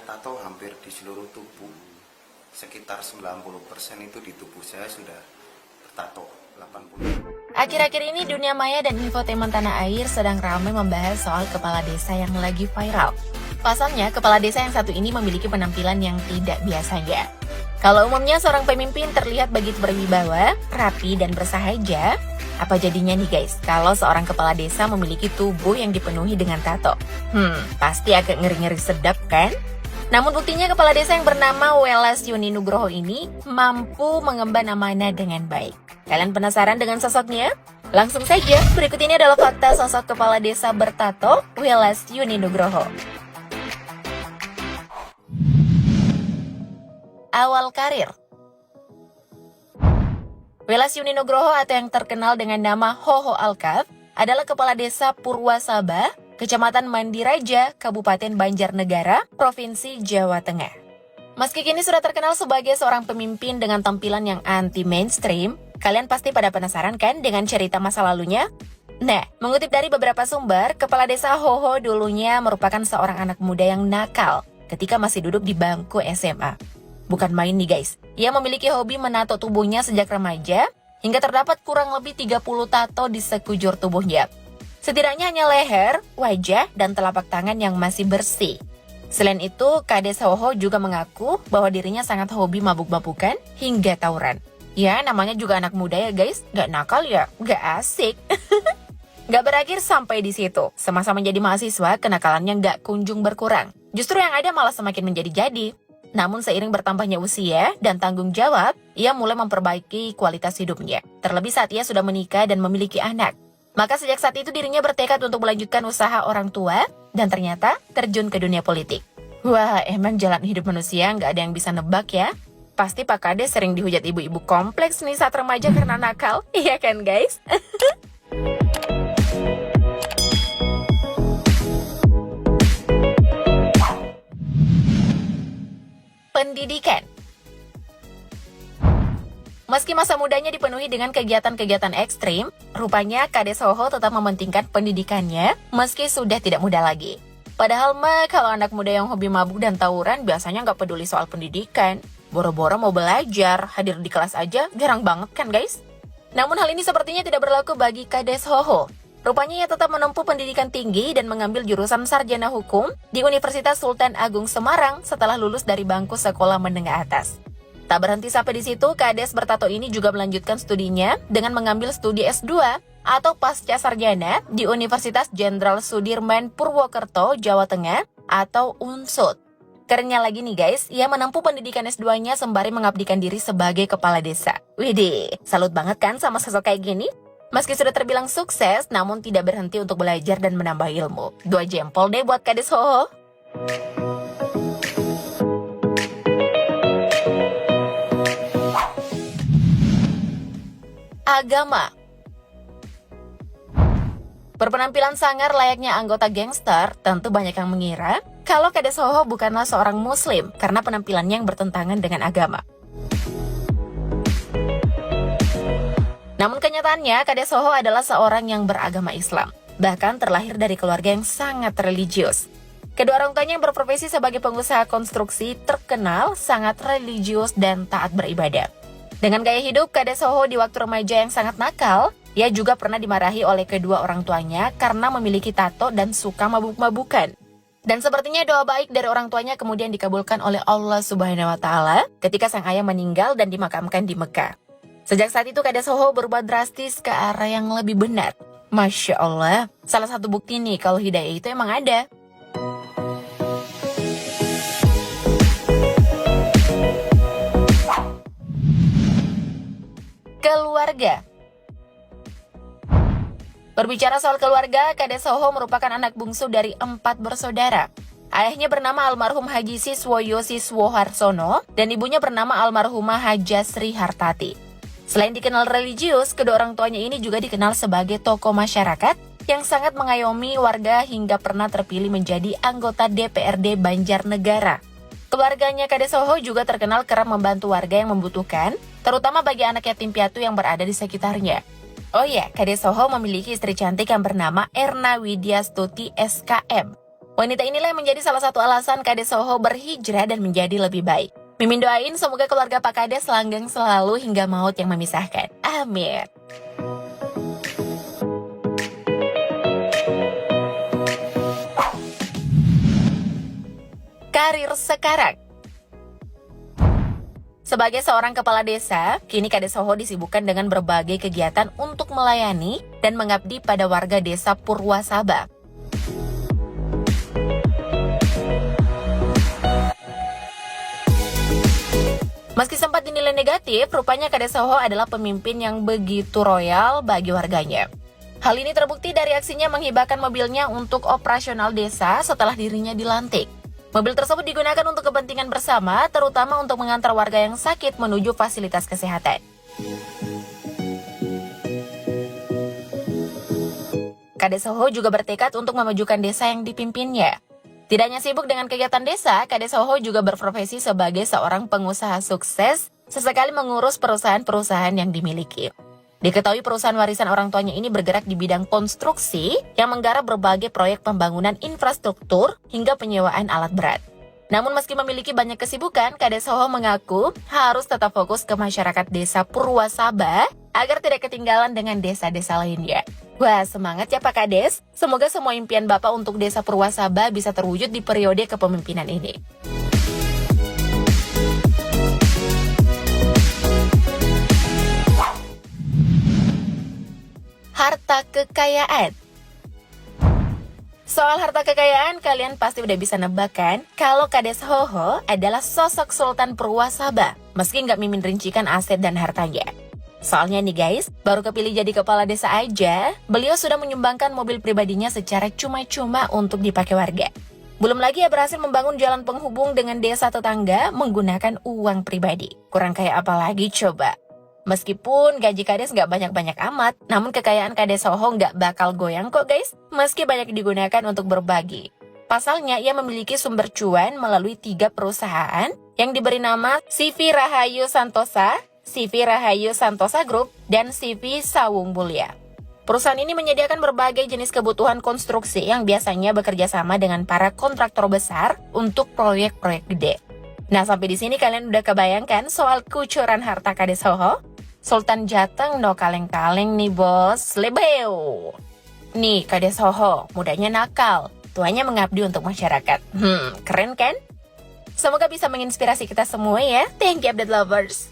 punya tato hampir di seluruh tubuh. Sekitar 90% itu di tubuh saya sudah bertato. 80. Akhir-akhir ini dunia maya dan infotainment tanah air sedang ramai membahas soal kepala desa yang lagi viral. Pasalnya, kepala desa yang satu ini memiliki penampilan yang tidak biasanya. Kalau umumnya seorang pemimpin terlihat begitu berwibawa, rapi, dan bersahaja, apa jadinya nih guys kalau seorang kepala desa memiliki tubuh yang dipenuhi dengan tato? Pasti agak ngeri-ngeri sedap kan? Namun buktinya kepala desa yang bernama Welas Yuni Nugroho ini mampu mengemban amanah dengan baik. Kalian penasaran dengan sosoknya? Langsung saja, berikut ini adalah fakta sosok kepala desa bertato Welas Yuni Nugroho. Awal karir. Welas Yuni Nugroho atau yang terkenal dengan nama Hoho Alkaf adalah kepala desa Purwasaba, Kecamatan Mandiraja, Kabupaten Banjarnegara, Provinsi Jawa Tengah. Meski kini sudah terkenal sebagai seorang pemimpin dengan tampilan yang anti-mainstream, kalian pasti pada penasaran kan dengan cerita masa lalunya? Nah, mengutip dari beberapa sumber, kepala desa Hoho dulunya merupakan seorang anak muda yang nakal ketika masih duduk di bangku SMA. Bukan main nih guys, ia memiliki hobi menato tubuhnya sejak remaja, hingga terdapat kurang lebih 30 tato di sekujur tubuhnya. Setidaknya hanya leher, wajah, dan telapak tangan yang masih bersih. Selain itu, Kades Hoho juga mengaku bahwa dirinya sangat hobi mabuk-mabukan hingga tawuran. Ya, namanya juga anak muda ya guys, gak nakal ya, gak asik. Gak berakhir sampai di situ. Semasa menjadi mahasiswa, kenakalannya gak kunjung berkurang. Justru yang ada malah semakin menjadi-jadi. Namun seiring bertambahnya usia dan tanggung jawab, ia mulai memperbaiki kualitas hidupnya. Terlebih saat ia sudah menikah dan memiliki anak. Maka sejak saat itu dirinya bertekad untuk melanjutkan usaha orang tua dan ternyata terjun ke dunia politik. Wah, emang jalan hidup manusia nggak ada yang bisa nebak ya. Pasti Pak Kades sering dihujat ibu-ibu kompleks nih saat remaja karena nakal. Iya kan guys? Pendidikan. Meski masa mudanya dipenuhi dengan kegiatan-kegiatan ekstrim, rupanya Kades Hoho tetap mementingkan pendidikannya meski sudah tidak muda lagi. Padahal mah kalau anak muda yang hobi mabuk dan tawuran biasanya nggak peduli soal pendidikan. Boro-boro mau belajar, hadir di kelas aja jarang banget kan guys? Namun hal ini sepertinya tidak berlaku bagi Kades Hoho. Rupanya ia tetap menempuh pendidikan tinggi dan mengambil jurusan sarjana hukum di Universitas Sultan Agung Semarang setelah lulus dari bangku sekolah menengah atas. Tak berhenti sampai di situ, Kades bertato ini juga melanjutkan studinya dengan mengambil studi S2 atau pasca sarjana di Universitas Jenderal Sudirman Purwokerto, Jawa Tengah atau UNSUD. Kerennya lagi nih guys, ia menempuh pendidikan S2-nya sembari mengabdikan diri sebagai kepala desa. Widih, salut banget kan sama sosok kayak gini? Meski sudah terbilang sukses, namun tidak berhenti untuk belajar dan menambah ilmu. 2 jempol deh buat Kades Hoho. Agama. Berpenampilan sangar layaknya anggota gangster, tentu banyak yang mengira kalau Kades Hoho bukanlah seorang muslim karena penampilannya yang bertentangan dengan agama. Namun kenyataannya, Kades Hoho adalah seorang yang beragama Islam, bahkan terlahir dari keluarga yang sangat religius. Kedua orang tuanya yang berprofesi sebagai pengusaha konstruksi terkenal, sangat religius dan taat beribadah. Dengan gaya hidup Kades Hoho di waktu remaja yang sangat nakal, ia juga pernah dimarahi oleh kedua orang tuanya karena memiliki tato dan suka mabuk-mabukan. Dan sepertinya doa baik dari orang tuanya kemudian dikabulkan oleh Allah Subhanahu wa Ta'ala ketika sang ayah meninggal dan dimakamkan di Mekah. Sejak saat itu Kades Hoho berubah drastis ke arah yang lebih benar. Masya Allah, salah satu bukti nih kalau hidayah itu emang ada. Keluarga. Berbicara soal keluarga, Kades Hoho merupakan anak bungsu dari 4 bersaudara. Ayahnya bernama almarhum Haji Siswoyo Siswoharsono dan ibunya bernama almarhumah Haja Sri Hartati. Selain dikenal religius, kedua orang tuanya ini juga dikenal sebagai tokoh masyarakat yang sangat mengayomi warga hingga pernah terpilih menjadi anggota DPRD Banjarnegara. Keluarganya Kades Hoho juga terkenal kerap membantu warga yang membutuhkan, terutama bagi anak yatim piatu yang berada di sekitarnya. Oh ya, Kades Hoho memiliki istri cantik yang bernama Erna Widya Stuti SKM. Wanita inilah yang menjadi salah satu alasan Kades Soho berhijrah dan menjadi lebih baik. Mimin doain semoga keluarga Pak Kades langgeng selalu hingga maut yang memisahkan. Amin. Karir sekarang. Sebagai seorang kepala desa, kini Kades Soho disibukkan dengan berbagai kegiatan untuk melayani dan mengabdi pada warga desa Purwasaba. Meski sempat dinilai negatif, rupanya Kades Soho adalah pemimpin yang begitu royal bagi warganya. Hal ini terbukti dari aksinya menghibahkan mobilnya untuk operasional desa setelah dirinya dilantik. Mobil tersebut digunakan untuk kepentingan bersama, terutama untuk mengantar warga yang sakit menuju fasilitas kesehatan. Kades Soho juga bertekad untuk memajukan desa yang dipimpinnya. Tidak hanya sibuk dengan kegiatan desa, Kades Soho juga berprofesi sebagai seorang pengusaha sukses, sesekali mengurus perusahaan-perusahaan yang dimiliki. Diketahui perusahaan warisan orang tuanya ini bergerak di bidang konstruksi yang menggarap berbagai proyek pembangunan infrastruktur hingga penyewaan alat berat. Namun meski memiliki banyak kesibukan, Kades Soho mengaku harus tetap fokus ke masyarakat desa Purwasaba agar tidak ketinggalan dengan desa-desa lainnya. Wah, semangat ya Pak Kades. Semoga semua impian Bapak untuk desa Purwasaba bisa terwujud di periode kepemimpinan ini. Harta kekayaan. Soal harta kekayaan, kalian pasti udah bisa nebak kan kalau Kades Soho adalah sosok Sultan Purwasaba, meski nggak mimin rincikan aset dan hartanya. Soalnya nih guys, baru kepilih jadi kepala desa aja, beliau sudah menyumbangkan mobil pribadinya secara cuma-cuma untuk dipakai warga. Belum lagi ia berhasil membangun jalan penghubung dengan desa tetangga menggunakan uang pribadi. Kurang kaya apa lagi coba? Meskipun gaji Kades nggak banyak-banyak amat, namun kekayaan Kades Soho nggak bakal goyang kok guys, meski banyak digunakan untuk berbagi. Pasalnya, ia memiliki sumber cuan melalui 3 perusahaan yang diberi nama CV Rahayu Santosa, CV Rahayu Santosa Group, dan CV Sawung Mulia. Perusahaan ini menyediakan berbagai jenis kebutuhan konstruksi yang biasanya bekerja sama dengan para kontraktor besar untuk proyek-proyek gede. Nah, sampai di sini kalian udah kebayangkan soal kucuran harta Kades Soho? Sultan Jateng no kaleng-kaleng nih bos, lebeu. Nih Kades Soho, mudanya nakal, tuanya mengabdi untuk masyarakat. Keren kan? Semoga bisa menginspirasi kita semua ya. Thank you update lovers.